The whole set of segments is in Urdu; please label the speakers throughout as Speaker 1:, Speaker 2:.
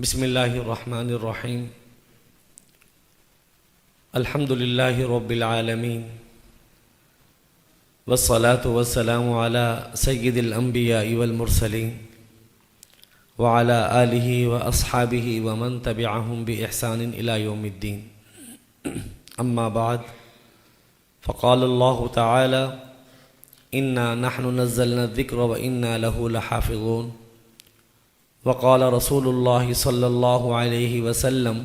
Speaker 1: بسم اللہ الرحمن الرحیم الحمد للہ رب العالمین والصلاة والسلام علی سید الانبیاء والمرسلین وعلی آلہ واصحابہ ومن تبعہم بإحسان الی یوم الدین اما بعد فقال اللہ تعالی انا نحن نزلنا الذکر وانا له لحافظون وقال رسول اللہ صلی اللہ علیہ وسلم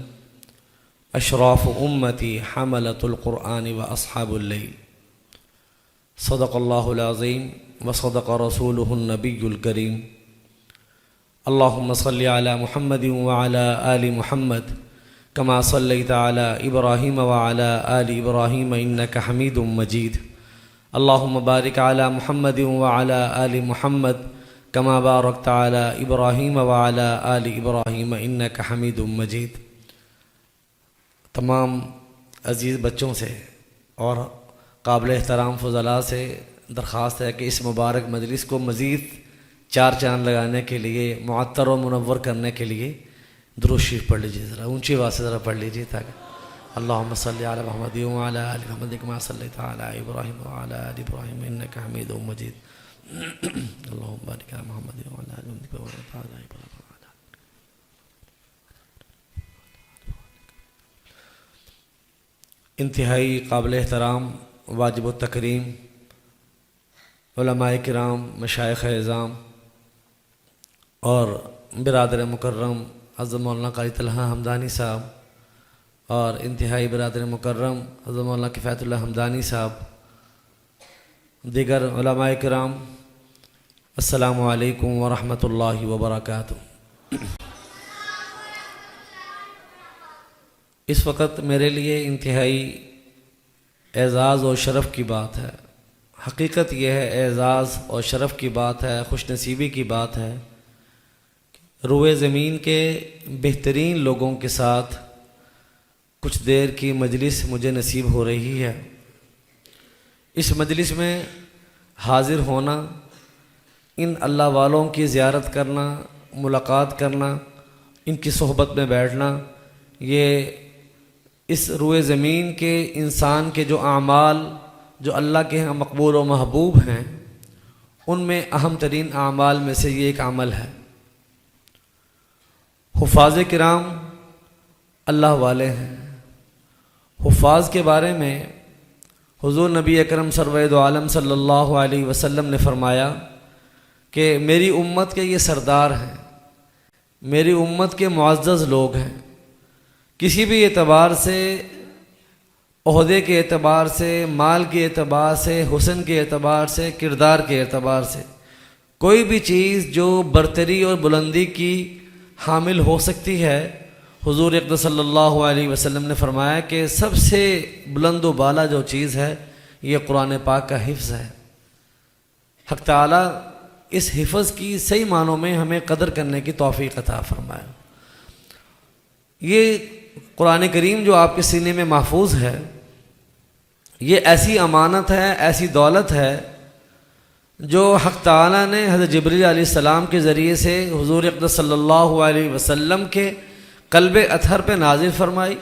Speaker 1: اشراف امتی حملۃ القرآن واصحاب اللیل صدق اللہ العظیم وصدق رسولہ النبی الکریم اللہم صلی علی محمد وعلی آل محمد کما صلیت علی ابراہیم وعلی آل ابراہیم انک حمید مجید اللہم بارک علی محمد وعلی آل محمد کما بارکت علی ابراہیم وعلی آل ابراہیم انک حمید مجید۔ تمام عزیز بچوں سے اور قابل احترام فضلاء سے درخواست ہے کہ اس مبارک مجلس کو مزید چار چاند لگانے کے لیے، معطر و منور کرنے کے لیے درود شریف پڑھ لیجیے، ذرا اونچی آواز سے ذرا پڑھ لیجیے تاکہ اللہم صلی علی محمد وعلی آل محمد کما صلیت علی ابراہیم وعلی آل ابراہیم انک حمید مجید اللہم بارک علی محمد وعلی آل محمد کما بارکت علی ابراہیم وعلی آل۔ انتہائی قابل احترام واجب التکریم علماء کرام، مشائخ اعظام اور برادر مکرم حضرت مولانا قاری طلحہ حمدانی صاحب اور انتہائی برادر مکرم حضرت مولانا کفایت اللہ حمدانی صاحب، دیگر علماء کرام، السلام علیکم ورحمۃ اللہ وبرکاتہ۔ اس وقت میرے لیے انتہائی اعزاز اور شرف کی بات ہے، حقیقت یہ ہے اعزاز اور شرف کی بات ہے، خوش نصیبی کی بات ہے، روئے زمین کے بہترین لوگوں کے ساتھ کچھ دیر کی مجلس مجھے نصیب ہو رہی ہے۔ اس مجلس میں حاضر ہونا، ان اللہ والوں کی زیارت کرنا، ملاقات کرنا، ان کی صحبت میں بیٹھنا، یہ اس روئے زمین کے انسان کے جو اعمال جو اللہ کے ہاں مقبول و محبوب ہیں، ان میں اہم ترین اعمال میں سے یہ ایک عمل ہے۔ حفاظ کرام اللہ والے ہیں۔ حفاظ کے بارے میں حضور نبی اکرم سرور دو عالم صلی اللہ علیہ وسلم نے فرمایا کہ میری امت کے یہ سردار ہیں، میری امت کے معزز لوگ ہیں، کسی بھی اعتبار سے، عہدے کے اعتبار سے، مال کے اعتبار سے، حسن کے اعتبار سے، کردار کے اعتبار سے، کوئی بھی چیز جو برتری اور بلندی کی حامل ہو سکتی ہے، حضور اقدس صلی اللہ علیہ وسلم نے فرمایا کہ سب سے بلند و بالا جو چیز ہے یہ قرآن پاک کا حفظ ہے۔ حق تعالیٰ اس حفظ کی صحیح معنوں میں ہمیں قدر کرنے کی توفیق عطا فرمائے۔ یہ قرآن کریم جو آپ کے سینے میں محفوظ ہے، یہ ایسی امانت ہے، ایسی دولت ہے جو حق تعالیٰ نے حضرت جبریل علیہ السلام کے ذریعے سے حضور اقدس صلی اللہ علیہ وسلم کے قلب اطہر پہ نازل فرمائی،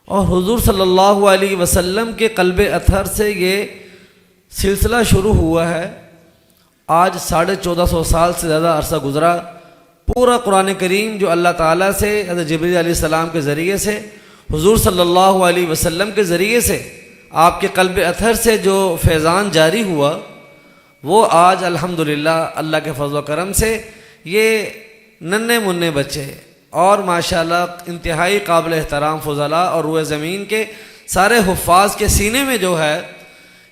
Speaker 1: اور حضور صلی اللہ علیہ وسلم کے قلب اطہر سے یہ سلسلہ شروع ہوا ہے۔ آج 1450 سال سے زیادہ عرصہ گزرا، پورا قرآن کریم جو اللہ تعالیٰ سے حضرت جبریل علیہ السلام کے ذریعے سے حضور صلی اللہ علیہ وسلم کے ذریعے سے آپ کے قلب اطہر سے جو فیضان جاری ہوا، وہ آج الحمدللہ اللہ کے فضل و کرم سے یہ ننھے منھے بچے اور ماشاءاللہ انتہائی قابل احترام فضلاء اور روئے زمین کے سارے حفاظ کے سینے میں جو ہے،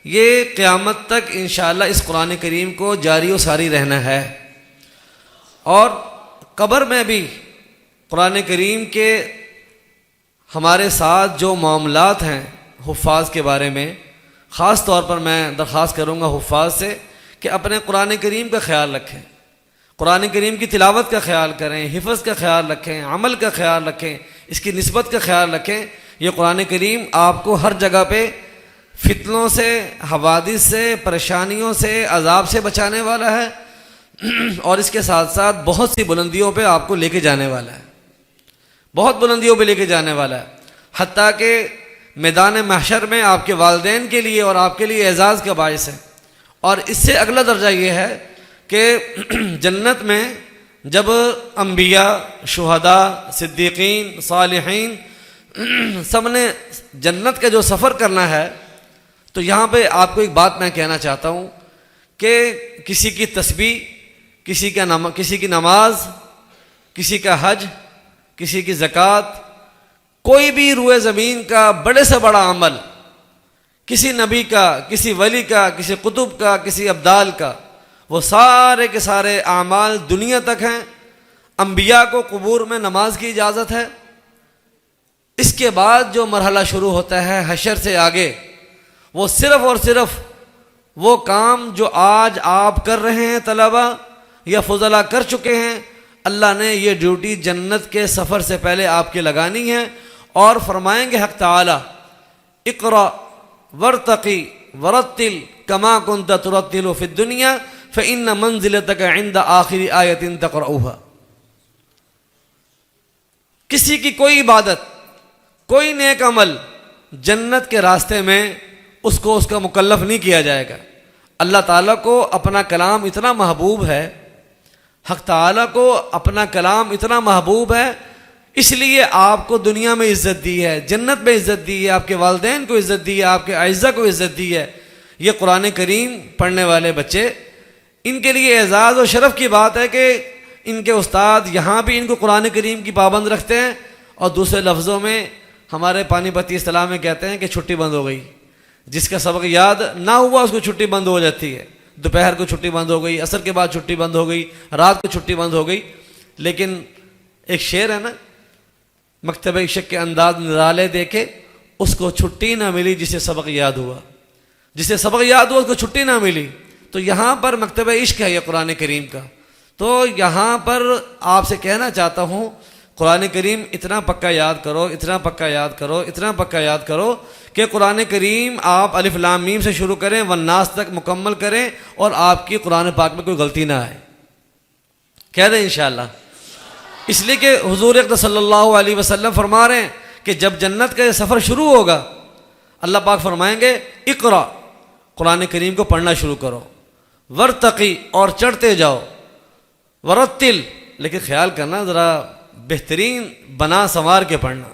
Speaker 1: یہ قیامت تک انشاءاللہ اس قرآن کریم کو جاری و ساری رہنا ہے۔ اور قبر میں بھی قرآن کریم کے ہمارے ساتھ جو معاملات ہیں حفاظ کے بارے میں، خاص طور پر میں درخواست کروں گا حفاظ سے کہ اپنے قرآن کریم کا خیال رکھیں، قرآن کریم کی تلاوت کا خیال کریں، حفظ کا خیال رکھیں، عمل کا خیال رکھیں، اس کی نسبت کا خیال رکھیں۔ یہ قرآن کریم آپ کو ہر جگہ پہ فتنوں سے، حوادث سے، پریشانیوں سے، عذاب سے بچانے والا ہے، اور اس کے ساتھ ساتھ بہت سی بلندیوں پہ آپ کو لے کے جانے والا ہے۔ بہت بلندیوں پہ لے کے جانے والا ہے، حتیٰ کہ میدان محشر میں آپ کے والدین کے لیے اور آپ کے لیے اعزاز کا باعث ہے۔ اور اس سے اگلا درجہ یہ ہے کہ جنت میں جب انبیاء، شہداء، صدیقین، صالحین سب نے جنت کا جو سفر کرنا ہے، تو یہاں پہ آپ کو ایک بات میں کہنا چاہتا ہوں کہ کسی کی تسبیح، کسی کی نماز، کسی کا حج، کسی کی زکوٰۃ، کوئی بھی روئے زمین کا بڑے سے بڑا عمل، کسی نبی کا، کسی ولی کا، کسی قطب کا، کسی ابدال کا، وہ سارے کے سارے اعمال دنیا تک ہیں۔ انبیاء کو قبور میں نماز کی اجازت ہے۔ اس کے بعد جو مرحلہ شروع ہوتا ہے حشر سے آگے، وہ صرف اور صرف وہ کام جو آج آپ کر رہے ہیں طلبہ یا فضلاء کر چکے ہیں، اللہ نے یہ ڈیوٹی جنت کے سفر سے پہلے آپ کی لگانی ہے۔ اور فرمائیں گے حق تعالی، اقرأ ورتقی ورتل کما کنت ترتل فی الدنیا فإن منزلتک عند آخر آیت تقرأها۔ کسی کی کوئی عبادت، کوئی نیک عمل جنت کے راستے میں اس کا مکلف نہیں کیا جائے گا۔ اللہ تعالیٰ کو اپنا کلام اتنا محبوب ہے، حق تعالیٰ کو اپنا کلام اتنا محبوب ہے، اس لیے آپ کو دنیا میں عزت دی ہے، جنت میں عزت دی ہے، آپ کے والدین کو عزت دی ہے، آپ کے اعزہ کو عزت دی ہے۔ یہ قرآن کریم پڑھنے والے بچے، ان کے لیے اعزاز و شرف کی بات ہے کہ ان کے استاد یہاں بھی ان کو قرآن کریم کی پابند رکھتے ہیں، اور دوسرے لفظوں میں ہمارے پانی پتی اصطلاح میں کہتے ہیں کہ چھٹی بند ہو گئی، جس کا سبق یاد نہ ہوا اس کو چھٹی بند ہو جاتی ہے۔ دوپہر کو چھٹی بند ہو گئی، عصر کے بعد چھٹی بند ہو گئی، رات کو چھٹی بند ہو گئی۔ لیکن ایک شعر ہے نا، مکتبہ عشق کے انداز نرالے دیکھے، اس کو چھٹی نہ ملی جسے سبق یاد ہوا، جسے سبق یاد ہوا اس کو چھٹی نہ ملی۔ تو یہاں پر مکتبہ عشق ہے یہ قرآن کریم کا۔ تو یہاں پر آپ سے کہنا چاہتا ہوں، قرآن کریم اتنا پکا یاد کرو، اتنا پکا یاد کرو، اتنا پکا یاد کرو کہ قرآن کریم آپ الف لام میم سے شروع کریں والناس تک مکمل کریں، اور آپ کی قرآن پاک میں کوئی غلطی نہ آئے۔ کہہ دیں انشاءاللہ۔ اس لیے کہ حضور اقدس صلی اللہ علیہ وسلم فرما رہے ہیں کہ جب جنت کا یہ سفر شروع ہوگا، اللہ پاک فرمائیں گے اقرا، قرآن کریم کو پڑھنا شروع کرو، ورتقی، اور چڑھتے جاؤ، ورتل، لیکن خیال کرنا ذرا بہترین بنا سنوار کے پڑھنا،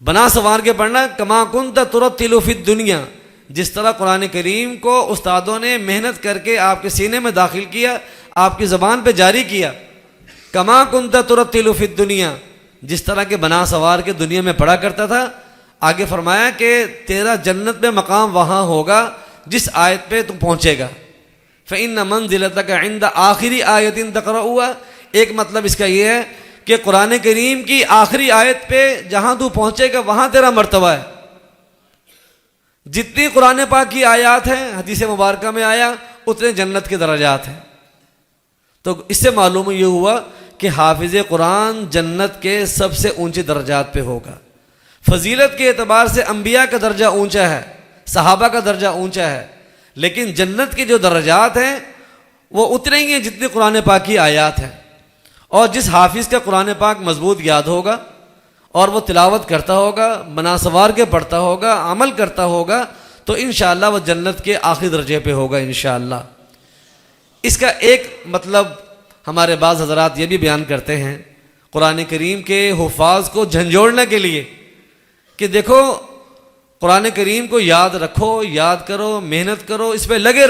Speaker 1: بنا سنوار کے پڑھنا، کما کنت ترتل فی الدنیا، جس طرح قرآن کریم کو استادوں نے محنت کر کے آپ کے سینے میں داخل کیا، آپ کی زبان پہ جاری کیا، کما کنت ترتل فی الدنیا، جس طرح کے بنا سوار کے دنیا میں پڑھا کرتا تھا۔ آگے فرمایا کہ تیرا جنت میں مقام وہاں ہوگا جس آیت پہ تم پہنچے گا۔ فإن منزلتک عند آخری آیت تقرأها، ایک مطلب اس کا یہ ہے کہ قرآن کریم کی آخری آیت پہ جہاں تو پہنچے گا وہاں تیرا مرتبہ ہے۔ جتنی قرآن پاک کی آیات ہیں، حدیث مبارکہ میں آیا، اتنے جنت کے درجات ہیں۔ تو اس سے معلوم یہ ہوا کہ حافظ قرآن جنت کے سب سے اونچے درجات پہ ہوگا۔ فضیلت کے اعتبار سے انبیاء کا درجہ اونچا ہے، صحابہ کا درجہ اونچا ہے، لیکن جنت کے جو درجات ہیں وہ اتنے ہی ہیں جتنے قرآن پاک کی آیات ہیں۔ اور جس حافظ کا قرآن پاک مضبوط یاد ہوگا اور وہ تلاوت کرتا ہوگا، بنا سوار کے پڑھتا ہوگا، عمل کرتا ہوگا، تو انشاءاللہ وہ جنت کے آخری درجے پہ ہوگا انشاءاللہ۔ اس کا ایک مطلب ہمارے بعض حضرات یہ بھی بیان کرتے ہیں قرآن کریم کے حفاظ کو جھنجھوڑنے کے لیے کہ دیکھو قرآن کریم کو یاد رکھو، یاد کرو، محنت کرو، اس پہ لگے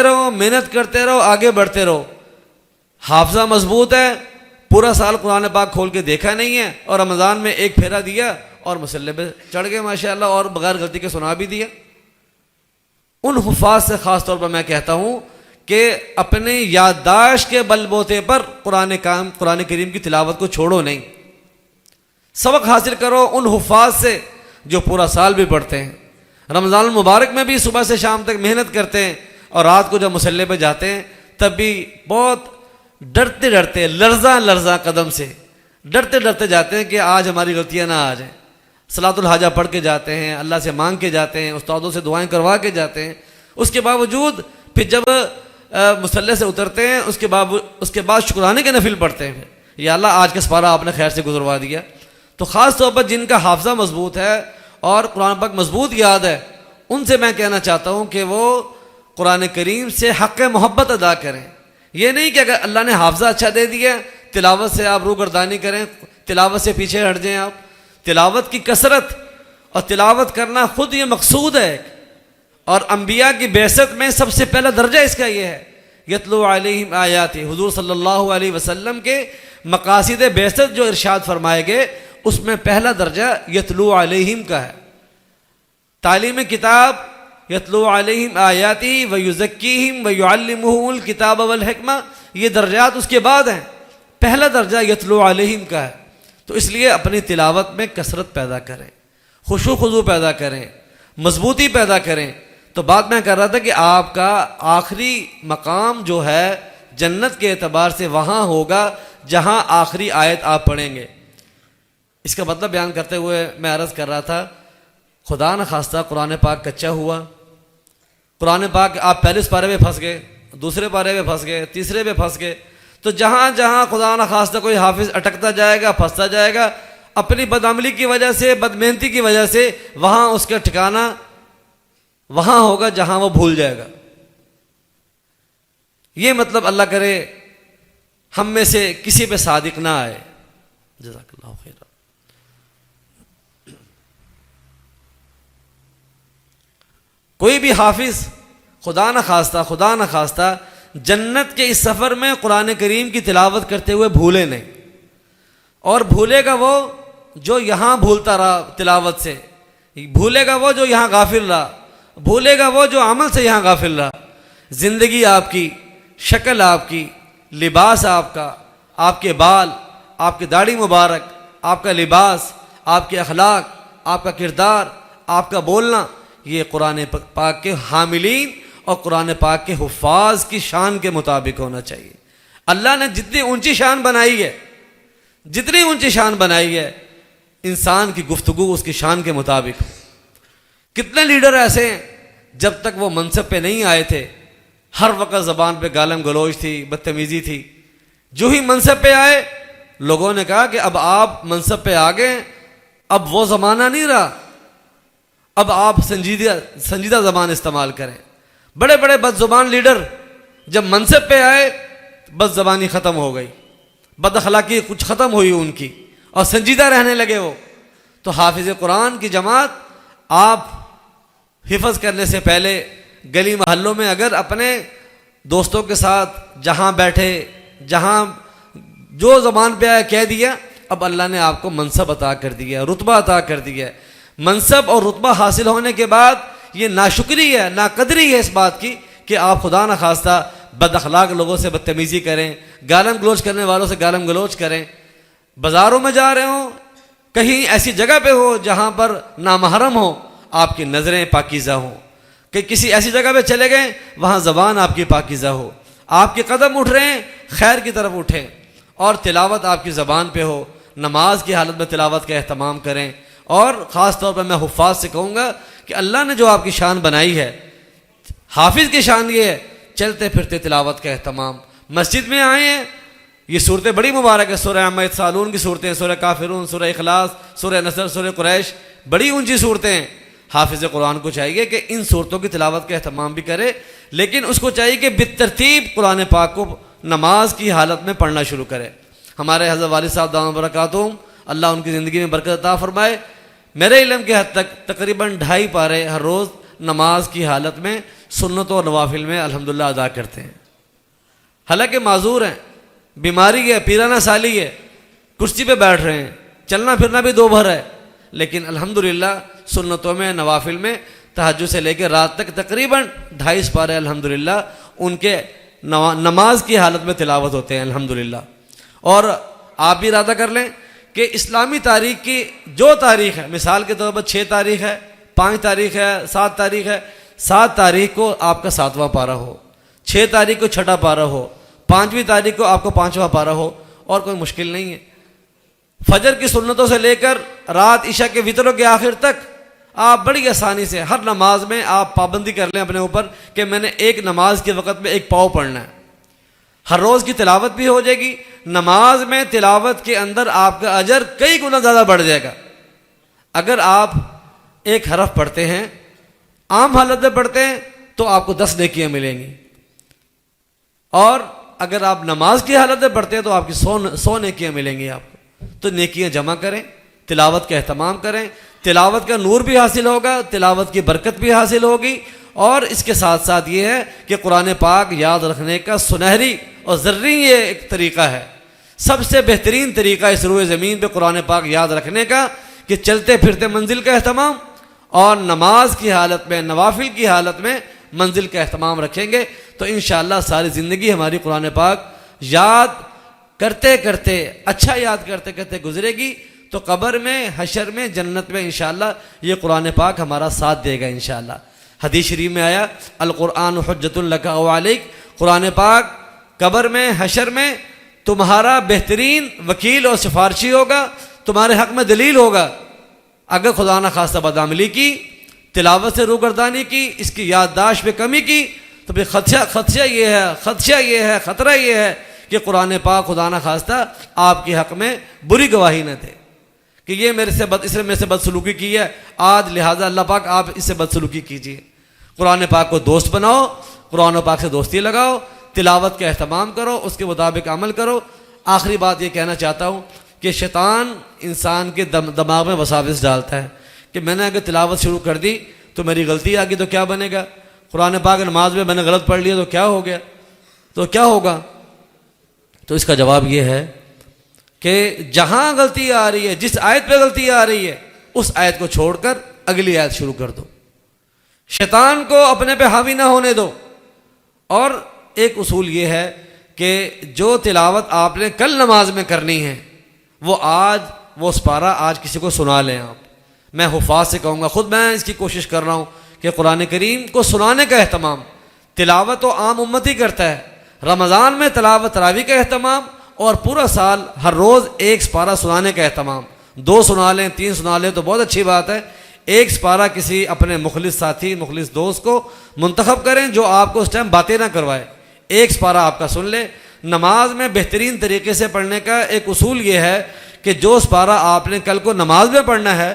Speaker 1: رہو، محنت کرتے رہو، آگے بڑھتے رہو۔ حافظہ مضبوط ہے، پورا سال قرآن پاک کھول کے دیکھا نہیں ہے، اور رمضان میں ایک پھیرا دیا اور مصلی پہ چڑھ گئے ماشاءاللہ، اور بغیر غلطی کے سنا بھی دیا۔ ان حفاظ سے خاص طور پر میں کہتا ہوں کہ اپنے یادداشت کے بل بوتے پر قرآن کریم کی تلاوت کو چھوڑو نہیں، سبق حاصل کرو ان حفاظ سے جو پورا سال بھی پڑھتے ہیں، رمضان المبارک میں بھی صبح سے شام تک محنت کرتے ہیں، اور رات کو جب مصلی پہ جاتے ہیں تب بھی بہت ڈرتے لرزاں قدم سے ڈرتے جاتے ہیں کہ آج ہماری غلطیاں نہ آ جائیں۔ صلاۃ الحاجہ پڑھ کے جاتے ہیں، اللہ سے مانگ کے جاتے ہیں، استادوں سے دعائیں کروا کے جاتے ہیں۔ اس کے باوجود پھر جب مصلی سے اترتے ہیں اس کے بعد شکرانے کے نفل پڑھتے ہیں، یا اللہ آج کا سپارہ آپ نے خیر سے گزروا دیا. تو خاص طور پر جن کا حافظہ مضبوط ہے اور قرآن پاک مضبوط یاد ہے، ان سے میں کہنا چاہتا ہوں کہ وہ قرآن کریم سے حق محبت ادا کریں. یہ نہیں کہ اگر اللہ نے حافظہ اچھا دے دیا تلاوت سے آپ روگردانی کریں، تلاوت سے پیچھے ہٹ جائیں. آپ تلاوت کی کثرت اور تلاوت کرنا خود یہ مقصود ہے، اور انبیاء کی بعثت میں سب سے پہلا درجہ اس کا یہ ہے یتلو علیہم آیات. حضور صلی اللہ علیہ وسلم کے مقاصد بعثت جو ارشاد فرمائے گئے اس میں پہلا درجہ یتلو علیہم کا ہے. تعلیم کتاب یتلو علیہم آیاتی ویزکیہم ویعلمہم الکتاب والحکمہ، یہ درجات اس کے بعد ہیں. پہلا درجہ یتلو علیہم کا ہے. تو اس لیے اپنی تلاوت میں کثرت پیدا کریں، خشوع خضوع پیدا کریں، مضبوطی پیدا کریں. تو بات میں کر رہا تھا کہ آپ کا آخری مقام جو ہے جنت کے اعتبار سے وہاں ہوگا جہاں آخری آیت آپ پڑھیں گے. اس کا مطلب بیان کرتے ہوئے میں عرض کر رہا تھا، خدا نخواستہ قرآن پاک کچا ہوا، قرآن پاک آپ پہلے اس پارے میں پھنس گئے، دوسرے پارے میں پھنس گئے، تیسرے میں پھنس گئے، تو جہاں جہاں خدا نخواستہ کوئی حافظ اٹکتا جائے گا، پھنستا جائے گا، اپنی بدعملی کی وجہ سے، بد محنتی کی وجہ سے، وہاں اس کا ٹھکانہ وہاں ہوگا جہاں وہ بھول جائے گا. یہ مطلب اللہ کرے ہم میں سے کسی پہ صادق نہ آئے. جزاک اللہ خیر. کوئی بھی حافظ خدا نہ خواستہ جنت کے اس سفر میں قرآن کریم کی تلاوت کرتے ہوئے بھولے نہیں. اور بھولے گا وہ جو یہاں بھولتا رہا تلاوت سے، بھولے گا وہ جو یہاں غافل رہا، بھولے گا وہ جو عمل سے یہاں غافل رہا. زندگی آپ کی، شکل آپ کی، لباس آپ کا، آپ کے بال، آپ کی داڑھی مبارک، آپ کا لباس، آپ کے اخلاق، آپ کا کردار، آپ کا بولنا، یہ قرآن پاک کے حاملین اور قرآن پاک کے حفاظ کی شان کے مطابق ہونا چاہیے. اللہ نے جتنی اونچی شان بنائی ہے انسان کی گفتگو اس کی شان کے مطابق. کتنے لیڈر ایسے ہیں جب تک وہ منصب پہ نہیں آئے تھے ہر وقت زبان پہ گالم گلوچ تھی، بدتمیزی تھی. جو ہی منصب پہ آئے لوگوں نے کہا کہ اب آپ منصب پہ آ گئے، اب وہ زمانہ نہیں رہا، اب آپ سنجیدہ زبان استعمال کریں. بڑے بڑے بد زبان لیڈر جب منصب پہ آئے بد زبانی ختم ہو گئی، بد اخلاقی کچھ ختم ہوئی ان کی، اور سنجیدہ رہنے لگے وہ. تو حافظ قرآن کی جماعت آپ حفظ کرنے سے پہلے گلی محلوں میں اگر اپنے دوستوں کے ساتھ جہاں بیٹھے، جہاں جو زبان پہ آیا کہہ دیا، اب اللہ نے آپ کو منصب عطا کر دیا، رتبہ عطا کر دیا. منصب اور رتبہ حاصل ہونے کے بعد یہ ناشکری ہے، ناقدری ہے اس بات کی کہ آپ خدا نخواستہ بد اخلاق لوگوں سے بدتمیزی کریں، گالم گلوچ کرنے والوں سے گالم گلوچ کریں. بازاروں میں جا رہے ہوں، کہیں ایسی جگہ پہ ہو جہاں پر نامحرم ہو، آپ کی نظریں پاکیزہ ہوں. کہ کسی ایسی جگہ پہ چلے گئے وہاں زبان آپ کی پاکیزہ ہو، آپ کے قدم اٹھ رہے ہیں خیر کی طرف اٹھیں، اور تلاوت آپ کی زبان پہ ہو. نماز کی حالت میں تلاوت کا اہتمام کریں. اور خاص طور پر میں حفاظ سے کہوں گا کہ اللہ نے جو آپ کی شان بنائی ہے، حافظ کی شان یہ ہے چلتے پھرتے تلاوت کا اہتمام. مسجد میں آئے ہیں، یہ صورتیں بڑی مبارک ہے، سورہ عما یتساءلون کی صورتیں، سورہ کافرون، سورہ اخلاص، سورہ نصر، سورہ قریش، بڑی اونچی صورتیں ہیں. حافظ قرآن کو چاہیے کہ ان صورتوں کی تلاوت کا اہتمام بھی کرے، لیکن اس کو چاہیے کہ بالترتیب قرآن پاک کو نماز کی حالت میں پڑھنا شروع کرے. ہمارے حضرت والد صاحب دامت برکاتہم، اللہ ان کی زندگی میں برکت عطا فرمائے، میرے علم کے حد تک تقریباً 2.5 پارے ہر روز نماز کی حالت میں سنتوں اور نوافل میں الحمدللہ ادا کرتے ہیں. حالانکہ معذور ہیں، بیماری ہے، پیرانہ سالی ہے، کرسی پہ بیٹھ رہے ہیں، چلنا پھرنا بھی دو بھر ہے، لیکن الحمدللہ سنتوں میں، نوافل میں تہجد سے لے کے رات تک تقریباً 2.5 پارے الحمدللہ ان کے نماز کی حالت میں تلاوت ہوتے ہیں الحمدللہ. اور آپ بھی ارادہ کر لیں کہ اسلامی تاریخ کی جو تاریخ ہے، مثال کے طور پر 6 تاریخ ہے، 5 تاریخ ہے، 7 تاریخ ہے، 7 تاریخ کو آپ کا 7واں پارہ ہو، 6 تاریخ کو 6واں پارہ ہو، 5ویں تاریخ کو آپ کو 5واں پارہ ہو، اور کوئی مشکل نہیں ہے. فجر کی سنتوں سے لے کر رات عشاء کے وتروں کے آخر تک آپ بڑی آسانی سے ہر نماز میں آپ پابندی کر لیں اپنے اوپر کہ میں نے ایک نماز کے وقت میں 1 پاؤ پڑھنا ہے. ہر روز کی تلاوت بھی ہو جائے گی. نماز میں تلاوت کے اندر آپ کا اجر کئی گنا زیادہ بڑھ جائے گا. اگر آپ ایک حرف پڑھتے ہیں، عام حالت میں پڑھتے ہیں، تو آپ کو 10 نیکیاں ملیں گی، اور اگر آپ نماز کی حالت میں پڑھتے ہیں تو آپ کی 100 نیکیاں ملیں گی آپ کو. تو نیکیاں جمع کریں، تلاوت کا اہتمام کریں. تلاوت کا نور بھی حاصل ہوگا، تلاوت کی برکت بھی حاصل ہوگی، اور اس کے ساتھ ساتھ یہ ہے کہ قرآن پاک یاد رکھنے کا سنہری اور ضروری یہ ایک طریقہ ہے. سب سے بہترین طریقہ اس روئے زمین پہ قرآن پاک یاد رکھنے کا کہ چلتے پھرتے منزل کا اہتمام، اور نماز کی حالت میں، نوافل کی حالت میں منزل کا اہتمام رکھیں گے تو انشاءاللہ ساری زندگی ہماری قرآن پاک یاد کرتے کرتے، اچھا یاد کرتے کرتے گزرے گی. تو قبر میں، حشر میں، جنت میں انشاءاللہ یہ قرآن پاک ہمارا ساتھ دے گا انشاءاللہ. حدیث شریف میں آیا القرآن حجۃ لک او علیک، قرآن پاک قبر میں، حشر میں تمہارا بہترین وکیل اور سفارشی ہوگا، تمہارے حق میں دلیل ہوگا. اگر خدا نہ خواستہ بدعملی کی، تلاوت سے روگردانی کی، اس کی یادداشت پہ کمی کی، تو پھر خدشہ یہ ہے، خطرہ یہ ہے کہ قرآن پاک خدا نہ خواستہ آپ کے حق میں بری گواہی نہ دے کہ یہ اس نے میرے سے بدسلوکی کی ہے، آج لہٰذا اللہ پاک آپ اس سے بدسلوکی کیجیے. قرآن پاک کو دوست بناؤ، قرآن پاک سے دوستی لگاؤ، تلاوت کا اہتمام کرو، اس کے مطابق عمل کرو. آخری بات یہ کہنا چاہتا ہوں کہ شیطان انسان کے دماغ میں وساوس ڈالتا ہے کہ میں نے اگر تلاوت شروع کر دی تو میری غلطی آ گئی تو کیا بنے گا، قرآن پاک نماز میں نے غلط پڑھ لیا تو کیا ہو گیا، تو کیا ہوگا. تو اس کا جواب یہ ہے کہ جہاں غلطی آ رہی ہے، جس آیت پہ غلطی آ رہی ہے، اس آیت کو چھوڑ کر اگلی آیت شروع کر دو. شیطان کو اپنے پہ حاوی نہ ہونے دو. اور ایک اصول یہ ہے کہ جو تلاوت آپ نے کل نماز میں کرنی ہے وہ سپارہ آج کسی کو سنا لیں آپ. میں حفاظ سے کہوں گا، خود میں اس کی کوشش کر رہا ہوں کہ قرآن کریم کو سنانے کا اہتمام. تلاوت تو عام امت ہی کرتا ہے، رمضان میں تلاوت تراویح کا اہتمام، اور پورا سال ہر روز ایک سپارہ سنانے کا اہتمام. 2 سنا لیں، 3 سنا لیں تو بہت اچھی بات ہے. ایک سپارہ کسی اپنے مخلص ساتھی، مخلص دوست کو منتخب کریں جو آپ کو اس ٹائم باتیں نہ کروائے. ایک سپارہ آپ کا سن لے. نماز میں بہترین طریقے سے پڑھنے کا ایک اصول یہ ہے کہ جو سپارہ آپ نے کل کو نماز میں پڑھنا ہے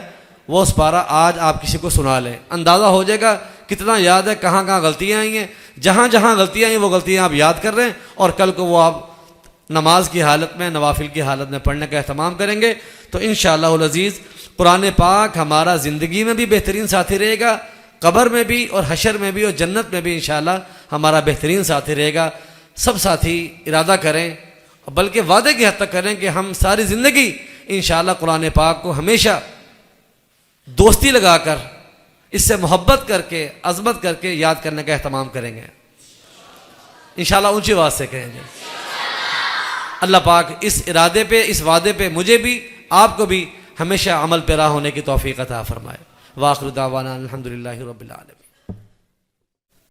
Speaker 1: وہ سپارہ آج آپ کسی کو سنا لیں. اندازہ ہو جائے گا کتنا یاد ہے، کہاں کہاں غلطیاں آئی ہیں. جہاں جہاں غلطیاں آئی ہیں وہ غلطیاں آپ یاد کر رہے ہیں، اور کل کو وہ آپ نماز کی حالت میں، نوافل کی حالت میں پڑھنے کا اہتمام کریں گے. تو انشاءاللہ العزیز قرآن پاک ہمارا زندگی میں بھی بہترین ساتھی رہے گا، قبر میں بھی اور حشر میں بھی اور جنت میں بھی انشاءاللہ ہمارا بہترین ساتھی رہے گا. سب ساتھی ارادہ کریں، بلکہ وعدے کی حد تک کریں کہ ہم ساری زندگی انشاءاللہ قرآن پاک کو ہمیشہ دوستی لگا کر، اس سے محبت کر کے، عظمت کر کے یاد کرنے کا اہتمام کریں گے انشاءاللہ. اونچی آواز سے کہیں گے. اللہ پاک اس ارادے پہ، اس وعدے پہ مجھے بھی، آپ کو بھی ہمیشہ عمل پیرا ہونے کی توفیق عطا فرمائے. وآخر دعوانا الحمدللہ رب العالمین.